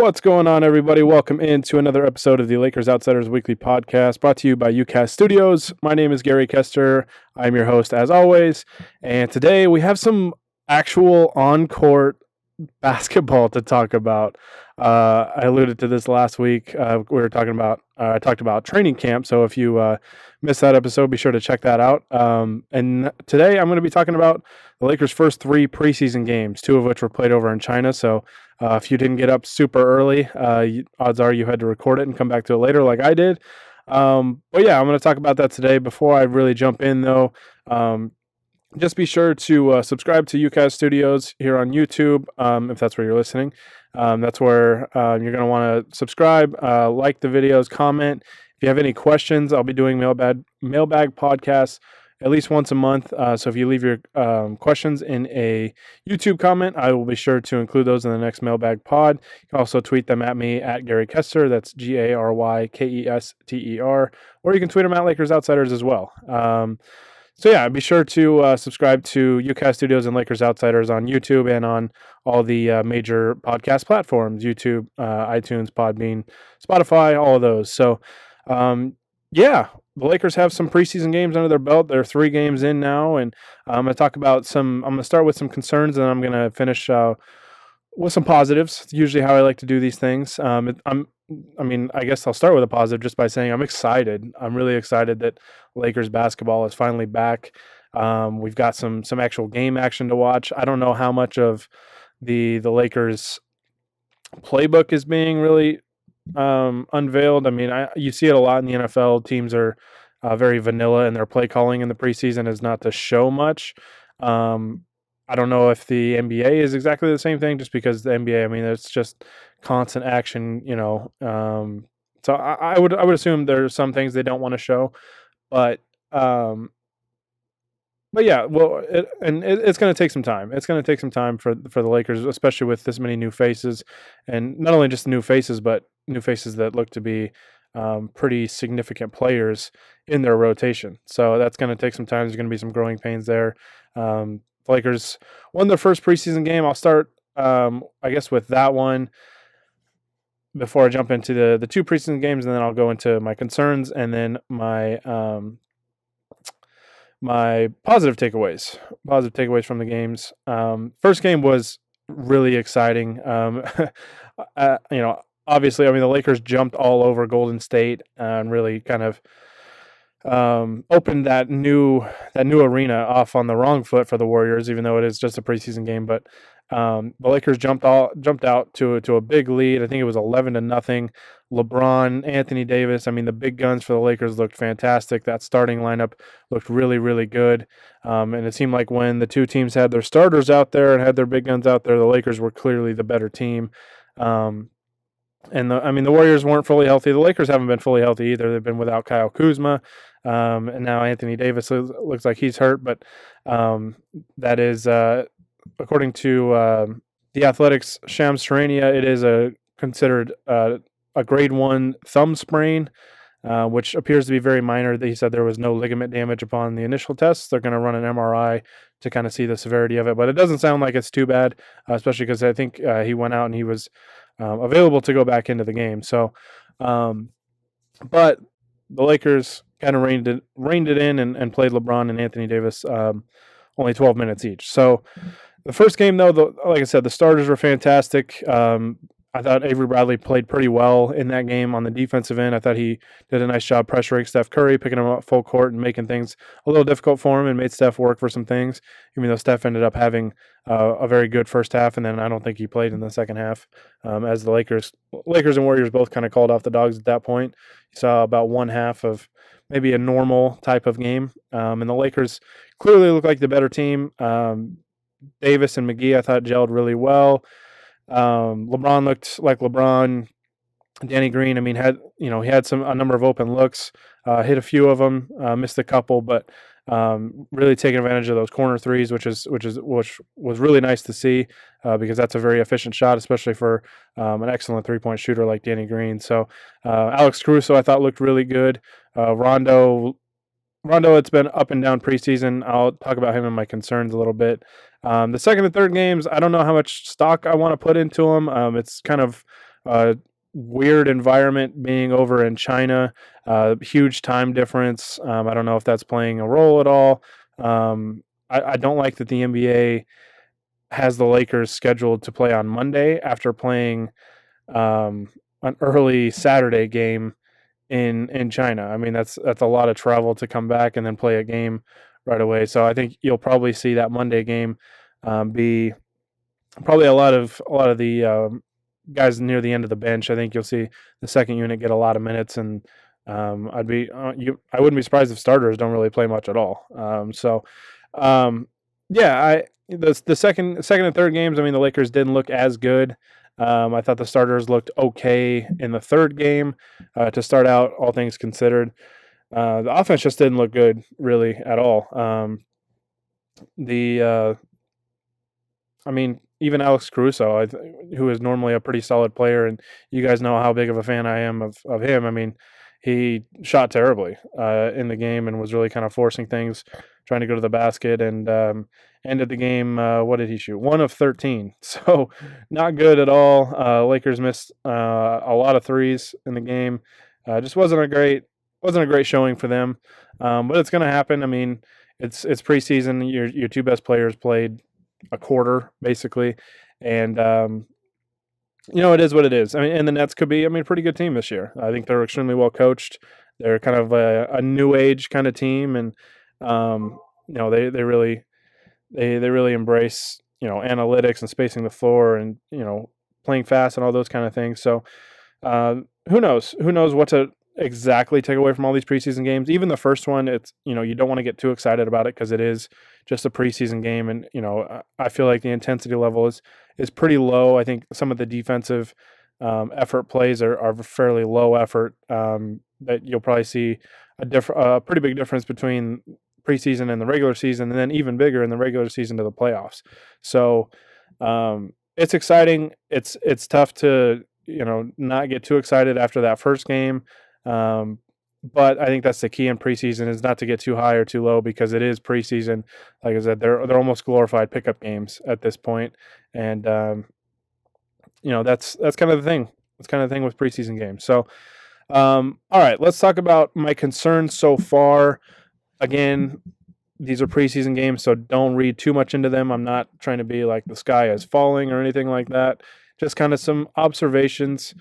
What's going on, everybody? Welcome into another episode of the Lakers Outsiders Weekly Podcast, brought to you by UCast Studios. My name is Gary Kester. I'm your host, as always. And today we have some actual on-court basketball to talk about. I alluded to this last week. We were talking about I talked about training camp. So if you missed that episode, be sure to check that out. And today I'm going to be talking about the Lakers' first three preseason games, two of which were played over in China. So if you didn't get up super early, odds are you had to record it and come back to it later, like I did. But yeah, I'm going to talk about that today. Before I really jump in, though. Just be sure to subscribe to UCast Studios here on YouTube, if that's where you're listening. That's where you're going to want to subscribe, like the videos, comment. If you have any questions, I'll be doing mailbag podcasts at least once a month. So if you leave your questions in a YouTube comment, I will be sure to include those in the next mailbag pod. You can also tweet them at me at Gary Kester. That's GaryKester. Or you can tweet them at Lakers Outsiders as well. So yeah, be sure to subscribe to UCast Studios and Lakers Outsiders on YouTube and on all the major podcast platforms, YouTube, iTunes, Podbean, Spotify, all of those. So yeah, the Lakers have some preseason games under their belt. They're 3 games in now, and I'm going to start with some concerns, and I'm going to finish with some positives. It's usually how I like to do these things. I guess I'll start with a positive just by saying I'm excited. I'm really excited that Lakers basketball is finally back. We've got some actual game action to watch. I don't know how much of the Lakers playbook is being really unveiled. I mean, you see it a lot in the NFL. Teams are very vanilla, and their play calling in the preseason is not to show much. I don't know if the NBA is exactly the same thing, just because the NBA, I mean, it's just constant action, so I would assume there's some things they don't want to show, but yeah, well, it's going to take some time. It's going to take some time for the Lakers, especially with this many new faces, and not only just new faces, but new faces that look to be pretty significant players in their rotation. So that's going to take some time. There's going to be some growing pains there. The Lakers won their first preseason game. I'll start, I guess, with that one before I jump into the 2 preseason games, and then I'll go into my concerns and then my my positive takeaways from the games. First game was really exciting. Obviously, I mean, the Lakers jumped all over Golden State and really kind of opened that new arena off on the wrong foot for the Warriors, even though it is just a preseason game. But the Lakers jumped out to a big lead. I think it was 11-0. LeBron, Anthony Davis. I mean, the big guns for the Lakers looked fantastic. That starting lineup looked really, really good. And it seemed like when the two teams had their starters out there and had their big guns out there, the Lakers were clearly the better team. And the Warriors weren't fully healthy. The Lakers haven't been fully healthy either. They've been without Kyle Kuzma, and now Anthony Davis looks like he's hurt. But that is, according to the Athletics' Shams Charania, it is considered a grade 1 thumb sprain, which appears to be very minor. He said there was no ligament damage upon the initial tests. They're going to run an MRI to kind of see the severity of it, but it doesn't sound like it's too bad, especially because I think he went out and he was available to go back into the game. So, but the Lakers kind of reined it in and played LeBron and Anthony Davis only 12 minutes each. So the first game, though, like I said, the starters were fantastic. I thought Avery Bradley played pretty well in that game on the defensive end. I thought he did a nice job pressuring Steph Curry, picking him up full court and making things a little difficult for him, and made Steph work for some things, even though Steph ended up having a very good first half, and then I don't think he played in the second half, as the Lakers and Warriors both kind of called off the dogs at that point. You saw about one half of maybe a normal type of game, and the Lakers clearly looked like the better team. Davis and McGee, I thought, gelled really well. LeBron looked like LeBron. Danny Green, I mean, he had a number of open looks, hit a few of them, missed a couple, but really taking advantage of those corner threes, which was really nice to see, because that's a very efficient shot, especially for an excellent 3-point shooter like Danny Green. So Alex Caruso, I thought, looked really good. Rondo, it's been up and down preseason. I'll talk about him and my concerns a little bit. The second and third games, I don't know how much stock I want to put into them. It's kind of Weird environment being over in China, huge time difference. I don't know if that's playing a role at all. I don't like that the NBA has the Lakers scheduled to play on Monday after playing an early Saturday game in China. I mean, that's a lot of travel to come back and then play a game right away. So I think you'll probably see that Monday game be probably a lot of the guys near the end of the bench. I think you'll see the second unit get a lot of minutes, and I wouldn't be surprised if starters don't really play much at all. Um, yeah, the second and third games. I mean, the Lakers didn't look as good. I thought the starters looked okay in the third game to start out, all things considered. The offense just didn't look good really at all. The I mean, even Alex Caruso, who is normally a pretty solid player, and you guys know how big of a fan I am of him. I mean, he shot terribly in the game and was really kind of forcing things, trying to go to the basket, and ended the game. What did he shoot? 1 of 13. So not good at all. Lakers missed a lot of threes in the game. Just wasn't a great showing for them. But it's going to happen. I mean, it's preseason. Your two best players played a quarter basically, and it is what it is. I mean, and the Nets could be, a pretty good team this year. I think they're extremely well coached. They're kind of a new age kind of team, and they really embrace analytics and spacing the floor, and playing fast and all those kind of things. So who knows? Who knows what to exactly take away from all these preseason games? Even the first one, it's you don't want to get too excited about it because it is just a preseason game, and I feel like the intensity level is pretty low. I think some of the defensive effort plays are fairly low effort. That you'll probably see a pretty big difference between preseason and the regular season, and then even bigger in the regular season to the playoffs. So it's exciting. It's tough to not get too excited after that first game. But I think that's the key in preseason, is not to get too high or too low, because it is preseason. Like I said, they're almost glorified pickup games at this point, and that's kind of the thing. That's kind of the thing with preseason games. So, all right, let's talk about my concerns so far. Again, these are preseason games, so don't read too much into them. I'm not trying to be like the sky is falling or anything like that. Just kind of some observations.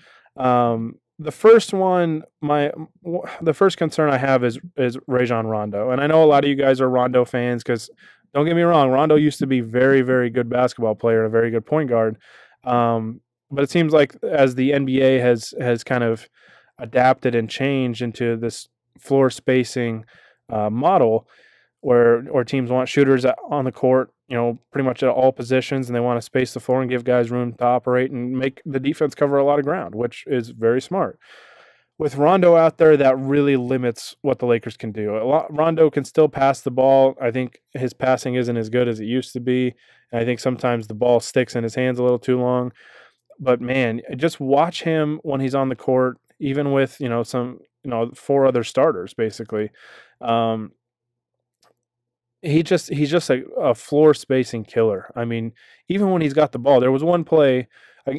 The first one, the first concern I have is Rajon Rondo, and I know a lot of you guys are Rondo fans, because don't get me wrong, Rondo used to be very, very good basketball player, a very good point guard. But it seems like as the NBA has kind of adapted and changed into this floor spacing model, where teams want shooters on the court, pretty much at all positions, and they want to space the floor and give guys room to operate and make the defense cover a lot of ground, which is very smart. With Rondo out there, that really limits what the Lakers can do. Rondo can still pass the ball. I think his passing isn't as good as it used to be, and I think sometimes the ball sticks in his hands a little too long. But man, just watch him when he's on the court, even with some four other starters basically. He's just a floor spacing killer. I mean, even when he's got the ball, there was one play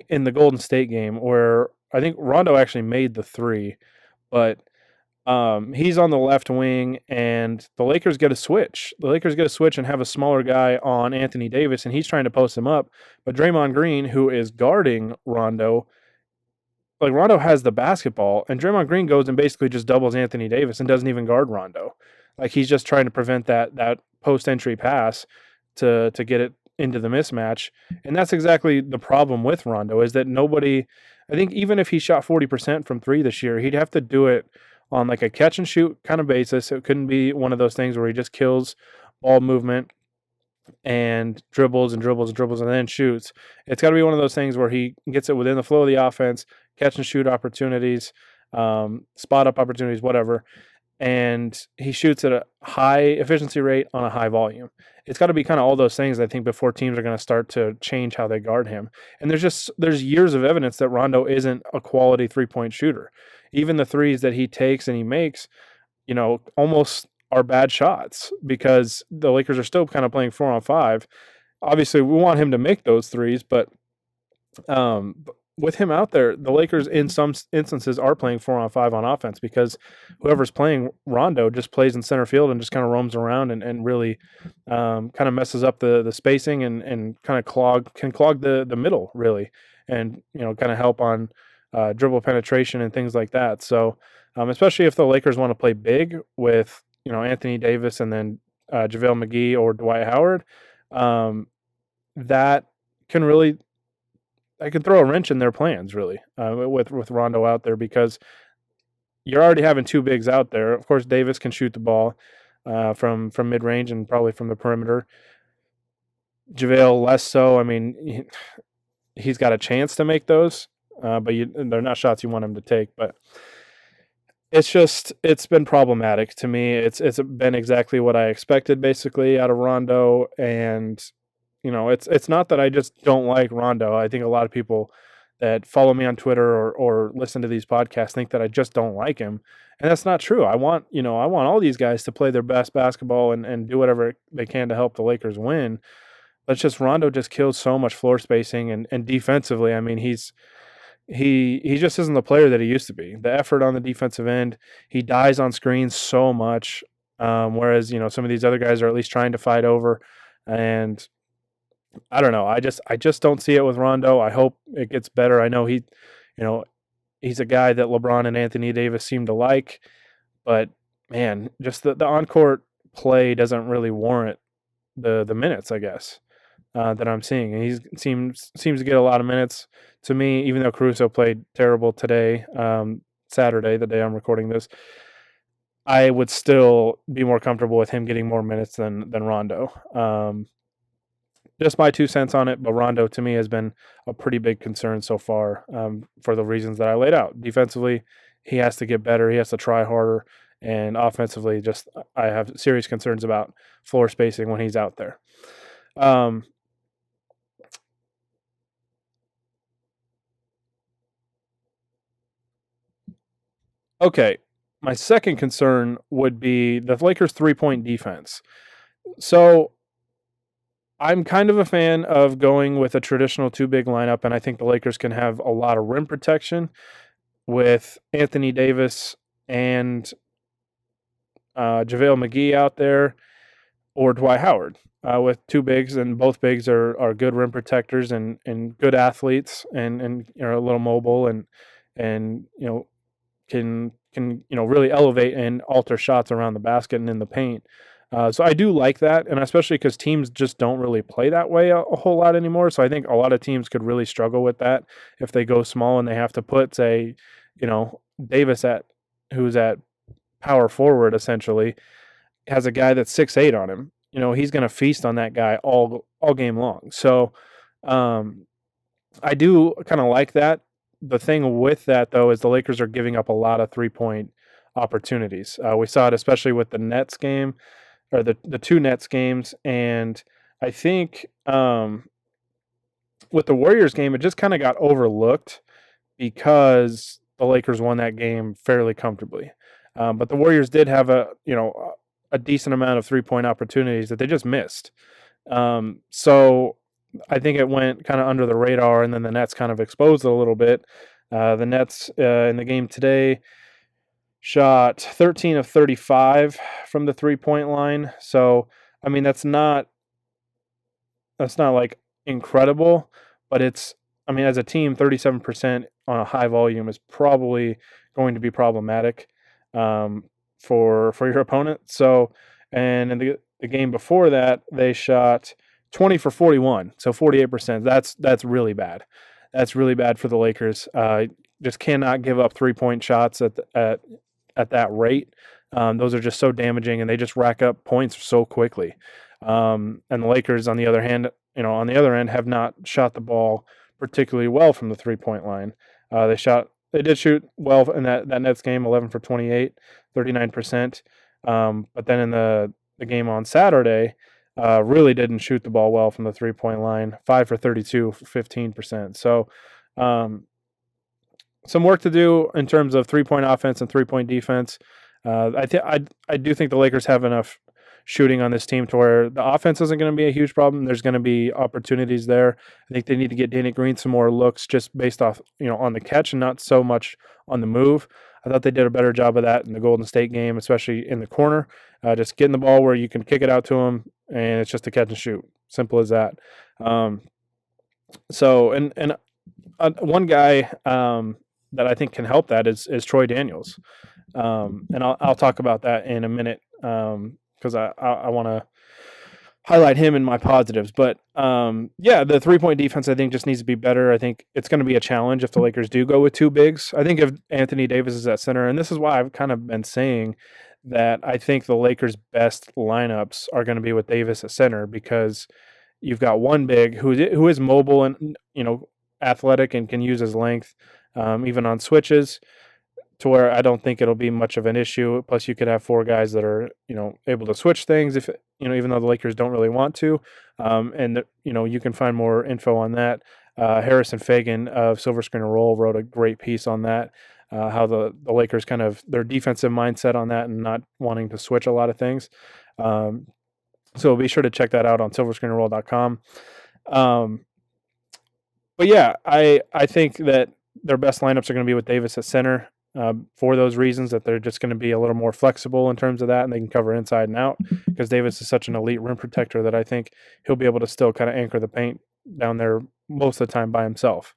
in the Golden State game where I think Rondo actually made the three, but he's on the left wing, and the Lakers get a switch. The Lakers get a switch and have a smaller guy on Anthony Davis, and he's trying to post him up. But Draymond Green, who is guarding Rondo, like, Rondo has the basketball, and Draymond Green goes and basically just doubles Anthony Davis and doesn't even guard Rondo. Like, he's just trying to prevent that post entry pass to get it into the mismatch. And that's exactly the problem with Rondo, is that nobody, I think even if he shot 40% from three this year, he'd have to do it on like a catch and shoot kind of basis. It couldn't be one of those things where he just kills ball movement and dribbles and dribbles and dribbles and then shoots. It's got to be one of those things where he gets it within the flow of the offense, catch and shoot opportunities, spot up opportunities, whatever. And he shoots at a high efficiency rate on a high volume. It's got to be kind of all those things, I think, before teams are going to start to change how they guard him. And there's years of evidence that Rondo isn't a quality 3-point shooter. Even the threes that he takes and he makes, almost are bad shots, because the Lakers are still kind of playing 4-on-5. Obviously, we want him to make those threes, but with him out there, the Lakers in some instances are playing 4-on-5 on offense because whoever's playing Rondo just plays in center field and just kind of roams around and really kind of messes up the spacing and kind of clog the middle really, and kind of help on dribble penetration and things like that. So especially if the Lakers want to play big with Anthony Davis and then JaVale McGee or Dwight Howard, that can really I can throw a wrench in their plans, really, with Rondo out there because you're already having two bigs out there. Of course, Davis can shoot the ball from mid range and probably from the perimeter. JaVale less so. I mean, he's got a chance to make those, but they're not shots you want him to take. But it's been problematic to me. It's been exactly what I expected, basically, out of Rondo, and it's not that I just don't like Rondo. I think a lot of people that follow me on Twitter or listen to these podcasts think that I just don't like him. And that's not true. I want all these guys to play their best basketball and do whatever they can to help the Lakers win. But it's just Rondo just kills so much floor spacing and defensively. I mean, he just isn't the player that he used to be. The effort on the defensive end, he dies on screens so much. Whereas, some of these other guys are at least trying to fight over. And I don't know. I just don't see it with Rondo. I hope it gets better. I know he's a guy that LeBron and Anthony Davis seem to like, but man, just the on-court play doesn't really warrant the minutes, I guess, that I'm seeing. And he seems to get a lot of minutes to me, even though Caruso played terrible today, Saturday, the day I'm recording this. I would still be more comfortable with him getting more minutes than Rondo. Just my 2 cents on it, but Rondo to me has been a pretty big concern so far for the reasons that I laid out. Defensively, he has to get better. He has to try harder. And offensively, just I have serious concerns about floor spacing when he's out there. Okay, my second concern would be the Lakers' three-point defense. So I'm kind of a fan of going with a traditional two-big lineup, and I think the Lakers can have a lot of rim protection with Anthony Davis and JaVale McGee out there, or Dwight Howard with two bigs, and both bigs are good rim protectors and good athletes and a little mobile and can really elevate and alter shots around the basket and in the paint. So I do like that, and especially because teams just don't really play that way a whole lot anymore. So I think a lot of teams could really struggle with that if they go small and they have to put, say, Davis who's at power forward essentially, has a guy that's 6'8" on him. He's going to feast on that guy all game long. So I do kind of like that. The thing with that, though, is the Lakers are giving up a lot of three-point opportunities. We saw it especially with the Nets game, or the two Nets games, and I think with the Warriors game, it just kind of got overlooked because the Lakers won that game fairly comfortably. But the Warriors did have a decent amount of three-point opportunities that they just missed. So I think it went kind of under the radar, and then the Nets kind of exposed it a little bit. The Nets in the game today shot 13 of 35 from the three-point line. So, I mean, that's not like incredible, but it's, I mean, as a team, 37% on a high volume is probably going to be problematic for your opponent. So, and in the game before that, they shot 20 for 41, so 48%. That's really bad. That's really bad for the Lakers. Just cannot give up three-point shots at that rate. Those are just so damaging, and they just rack up points so quickly. And the Lakers, on the other hand, have not shot the ball particularly well from the three-point line. They did shoot well in that Nets game, 11 for 28, 39%. But then in the game on Saturday, really didn't shoot the ball well from the three-point line, 5 for 32, 15%. So some work to do in terms of three-point offense and three-point defense. I do think the Lakers have enough shooting on this team to where the offense isn't going to be a huge problem. There's going to be opportunities there. I think they need to get Danny Green some more looks just based off, on the catch and not so much on the move. I thought they did a better job of that in the Golden State game, especially in the corner. Just getting the ball where you can kick it out to him, and it's just a catch and shoot. Simple as that. One guy that I think can help that is Troy Daniels, and I'll talk about that in a minute because I want to highlight him in my positives. But the 3-point defense I think just needs to be better. I think it's going to be a challenge if the Lakers do go with two bigs. I think if Anthony Davis is at center, and this is why I've kind of been saying that I think the Lakers' best lineups are going to be with Davis at center because you've got one big who is mobile and athletic and can use his length even on switches, to where I don't think it'll be much of an issue. Plus, you could have four guys that are able to switch things if even though the Lakers don't really want to, and you can find more info on that. Harrison Fagan of Silver Screen and Roll wrote a great piece on that. How the Lakers kind of their defensive mindset on that and not wanting to switch a lot of things. So be sure to check that out on silverscreenandroll.com. But yeah, I think that their best lineups are going to be with Davis at center for those reasons, that they're just going to be a little more flexible in terms of that, and they can cover inside and out because Davis is such an elite rim protector that I think he'll be able to still kind of anchor the paint down there most of the time by himself.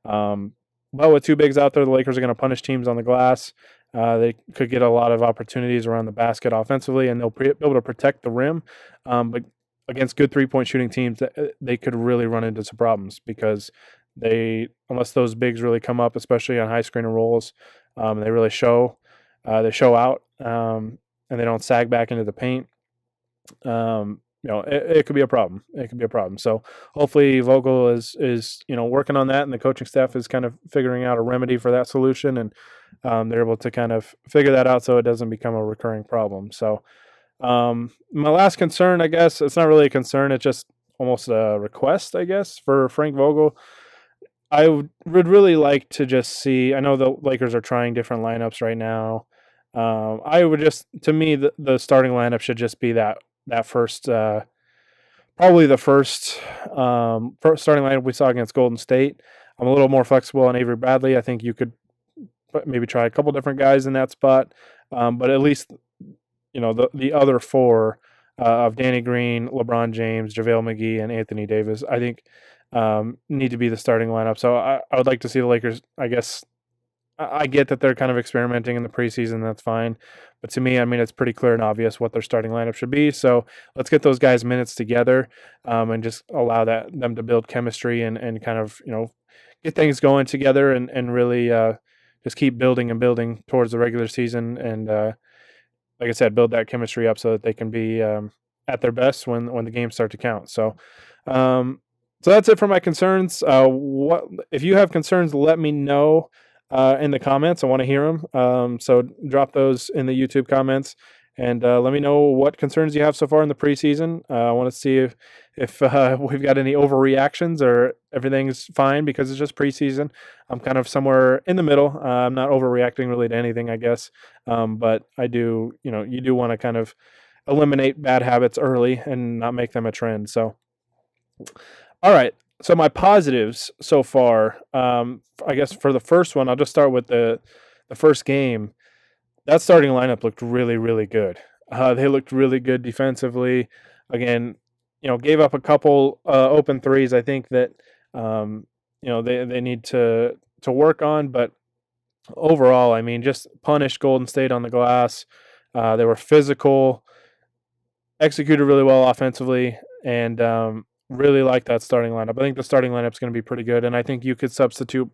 But with two bigs out there, the Lakers are going to punish teams on the glass. They could get a lot of opportunities around the basket offensively, and they'll be able to protect the rim. But against good three-point shooting teams, they could really run into some problems because unless those bigs really come up, especially on high screen and rolls, they really show out, and they don't sag back into the paint. It could be a problem. It could be a problem. So hopefully Vogel is working on that, and the coaching staff is kind of figuring out a remedy for that solution, and they're able to kind of figure that out so it doesn't become a recurring problem. So my last concern, I guess, it's not really a concern. It's just almost a request, I guess, for Frank Vogel. I would really like to just see. I know the Lakers are trying different lineups right now. I would to me, the starting lineup should just be that first, probably the first starting lineup we saw against Golden State. I'm a little more flexible on Avery Bradley. I think you could maybe try a couple different guys in that spot, but at least the other four of Danny Green, LeBron James, JaVale McGee, and Anthony Davis, I think need to be the starting lineup. So I would like to see the Lakers, I guess. I get that they're kind of experimenting in the preseason. That's fine. But to me, I mean, it's pretty clear and obvious what their starting lineup should be. So let's get those guys minutes together and just allow them to build chemistry and kind of, get things going together and really just keep building and building towards the regular season. And like I said, build that chemistry up so that they can be at their best when the games start to count. So that's it for my concerns. What if you have concerns, let me know in the comments. I want to hear them. So drop those in the YouTube comments and let me know what concerns you have so far in the preseason. I want to see if we've got any overreactions or everything's fine because it's just preseason. I'm kind of somewhere in the middle. I'm not overreacting really to anything, I guess. But I do, you do want to kind of eliminate bad habits early and not make them a trend. So, all right. So my positives so far, I guess for the first one, I'll just start with the first game. That starting lineup looked really, really good. They looked really good defensively. Again, gave up a couple open threes. I think that they need to work on, but overall, I mean, just punished Golden State on the glass. They were physical, executed really well offensively, and really like that starting lineup. I think the starting lineup is going to be pretty good, and I think you could substitute.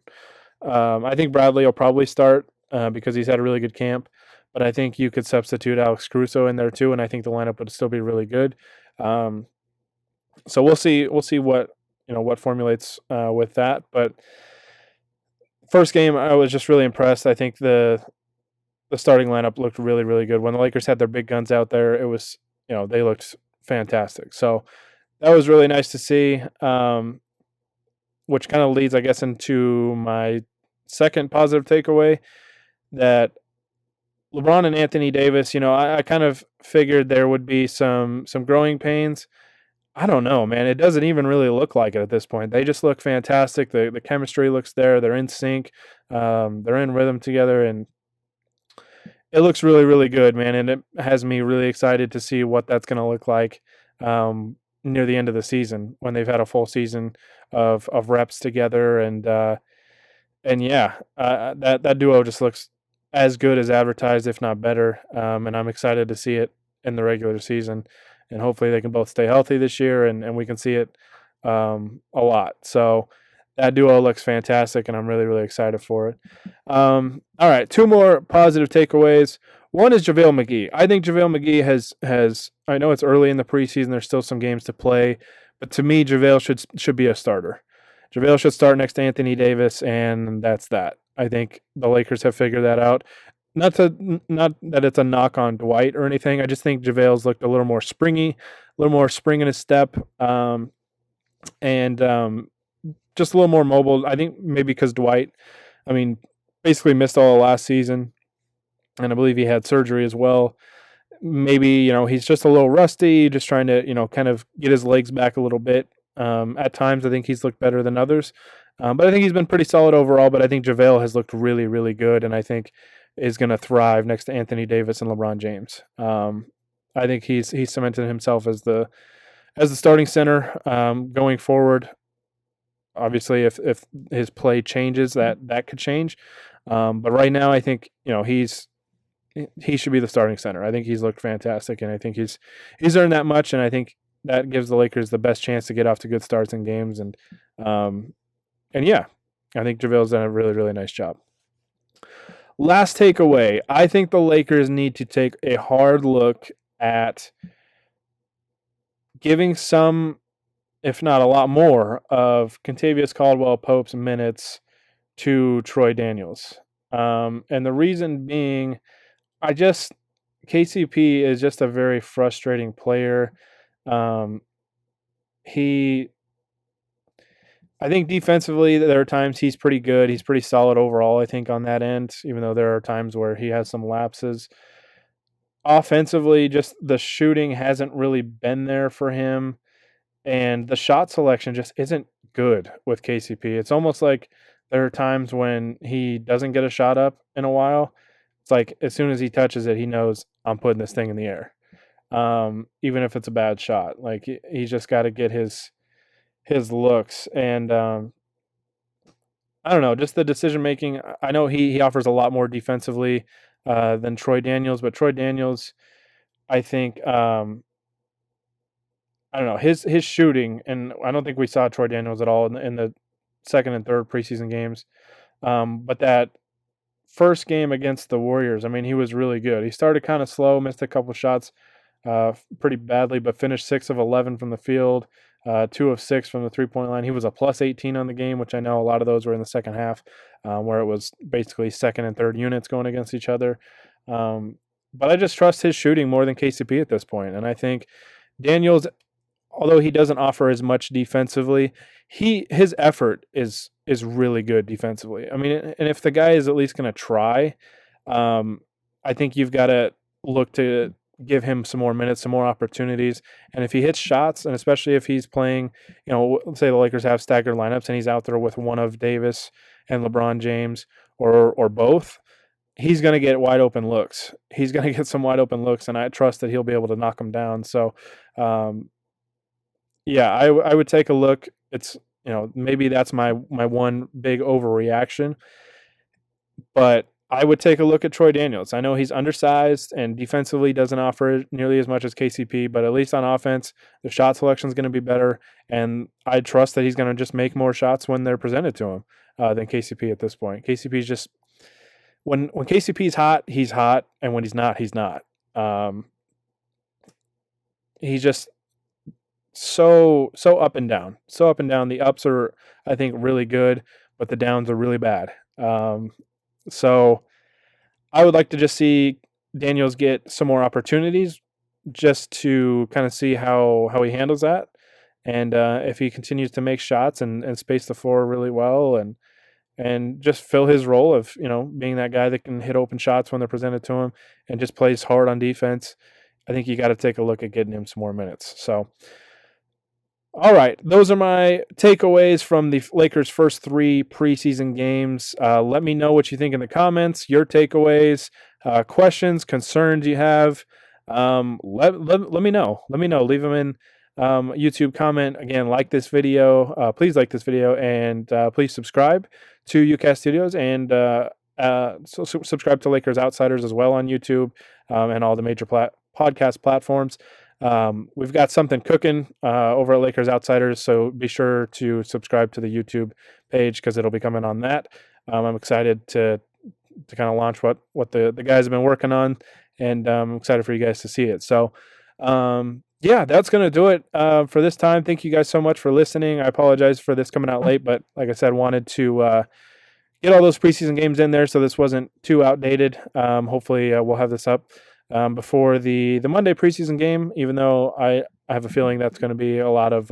I think Bradley will probably start because he's had a really good camp, but I think you could substitute Alex Caruso in there too, and I think the lineup would still be really good. So we'll see what what formulates with that. But first game, I was just really impressed. I think the starting lineup looked really, really good. When the Lakers had their big guns out there, it was they looked fantastic. So that was really nice to see, which kind of leads, I guess, into my second positive takeaway, that LeBron and Anthony Davis, I kind of figured there would be some growing pains. I don't know, man. It doesn't even really look like it at this point. They just look fantastic. The chemistry looks there. They're in sync. They're in rhythm together, and it looks really, really good, man. And it has me really excited to see what that's going to look like near the end of the season when they've had a full season of reps together. And yeah, that duo just looks as good as advertised, if not better. And I'm excited to see it in the regular season, and hopefully they can both stay healthy this year, and we can see it a lot. So that duo looks fantastic, and I'm really, really excited for it. All right, two more positive takeaways. One is JaVale McGee. I think JaVale McGee has. I know it's early in the preseason. There's still some games to play, but to me, JaVale should be a starter. JaVale should start next to Anthony Davis, and that's that. I think the Lakers have figured that out. Not that it's a knock on Dwight or anything. I just think JaVale's looked a little more springy, a little more spring in his step, and just a little more mobile. I think maybe because Dwight, I mean, basically missed all of last season, and I believe he had surgery as well. Maybe he's just a little rusty, just trying to kind of get his legs back a little bit. At times, I think he's looked better than others, but I think he's been pretty solid overall. But I think JaVale has looked really, really good, and I think is going to thrive next to Anthony Davis and LeBron James. I think he's cemented himself as the starting center going forward. Obviously, if his play changes, that could change. But right now, I think he should be the starting center. I think he's looked fantastic, and I think he's earned that much, and I think that gives the Lakers the best chance to get off to good starts in games. And yeah, I think JaVale's done a really, really nice job. Last takeaway, I think the Lakers need to take a hard look at giving some, if not a lot more, of Kentavious Caldwell-Pope's minutes to Troy Daniels. And the reason being, KCP is just a very frustrating player. I think defensively there are times he's pretty good. He's pretty solid overall, I think, on that end, even though there are times where he has some lapses. Offensively, just the shooting hasn't really been there for him, and the shot selection just isn't good with KCP. It's almost like there are times when he doesn't get a shot up in a while. It's like as soon as he touches it, he knows I'm putting this thing in the air, even if it's a bad shot. Like he's just got to get his looks, and I don't know, just the decision making. I know he offers a lot more defensively than Troy Daniels, but Troy Daniels, I think, I don't know, his shooting, and I don't think we saw Troy Daniels at all in the second and third preseason games. But that first game against the Warriors, I mean, he was really good. He started kind of slow, missed a couple shots pretty badly, but finished 6 of 11 from the field, 2 of 6 from the three-point line. He was a plus 18 on the game, which I know a lot of those were in the second half, where it was basically second and third units going against each other. But I just trust his shooting more than KCP at this point. And I think Daniels, although he doesn't offer as much defensively, his effort is really good defensively. I mean, and if the guy is at least going to try, I think you've got to look to give him some more minutes, some more opportunities. And if he hits shots, and especially if he's playing, let's say the Lakers have staggered lineups and he's out there with one of Davis and LeBron James or both, he's going to get wide open looks. He's going to get some wide open looks, and I trust that he'll be able to knock them down. So, yeah, I would take a look. It's, maybe that's my one big overreaction, but I would take a look at Troy Daniels. I know he's undersized and defensively doesn't offer nearly as much as KCP, but at least on offense, the shot selection is going to be better, and I trust that he's going to just make more shots when they're presented to him than KCP at this point. KCP is just when KCP's hot, he's hot, and when he's not, he's not. He's just so up and down. So up and down. The ups are, I think, really good, but the downs are really bad. So I would like to just see Daniels get some more opportunities just to kind of see how he handles that. And if he continues to make shots and space the floor really well and and just fill his role of, being that guy that can hit open shots when they're presented to him and just plays hard on defense. I think you got to take a look at getting him some more minutes. So, all right, those are my takeaways from the Lakers' first 3 preseason games. Let me know what you think in the comments, your takeaways, questions, concerns you have. Let me know. Let me know. Leave them in YouTube comment. Again, like this video. Please like this video, and please subscribe to UCast Studios, and subscribe to Lakers Outsiders as well on YouTube and all the major podcast platforms. We've got something cooking over at Lakers Outsiders, so be sure to subscribe to the YouTube page because it'll be coming on that. I'm excited to kind of launch what the guys have been working on, and I'm excited for you guys to see it. So, that's going to do it for this time. Thank you guys so much for listening. I apologize for this coming out late, but like I said, wanted to get all those preseason games in there so this wasn't too outdated. Hopefully, we'll have this up before the Monday preseason game, even though I have a feeling that's going to be a lot of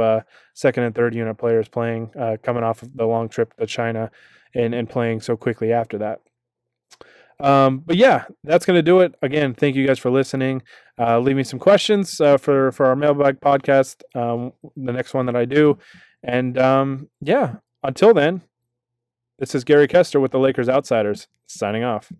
second and third unit players playing, coming off of the long trip to China and playing so quickly after that. But yeah, that's going to do it. Again, thank you guys for listening. Leave me some questions for our mailbag podcast, the next one that I do. And until then, this is Gary Kester with the Lakers Outsiders, signing off.